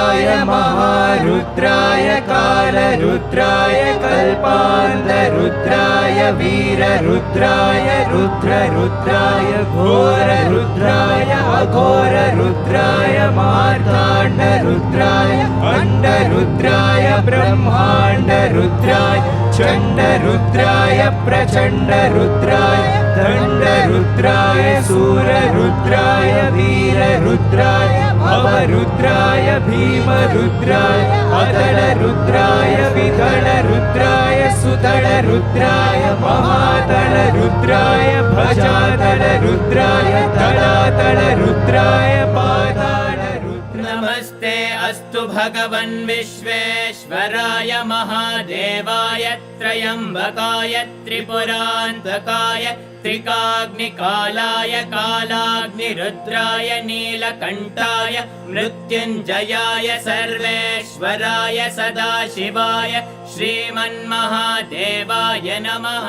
रुद्राय महारुद्राय कालरुद्राय कल्पान्तरुद्राय वीररुद्राय रुद्ररुद्राय घोररुद्राय अघोररुद्राय मार्ताण्डरुद्राय अण्डरुद्राय ब्रह्माण्डरुद्राय चण्डरुद्राय प्रचण्डरुद्राय दण्डरुद्राय सूररुद्राय वीररुद्राय भवरुद्राय भीमरुद्राय अतलरुद्राय वितलरुद्राय सुतलरुद्राय महातलरुद्राय भजातलरुद्राय तलातलरुद्राय पातालरुद्राय। नमस्ते अस्तु भगवन् विश्वेश्वराय महादेवाय त्रयम्बकाय त्रिपुरान्तकाय त्रिकाग्निकालाय कालाग्निरुद्राय नीलकण्ठाय मृत्युञ्जयाय सर्वेश्वराय सदाशिवाय श्रीमन्महादेवाय नमः।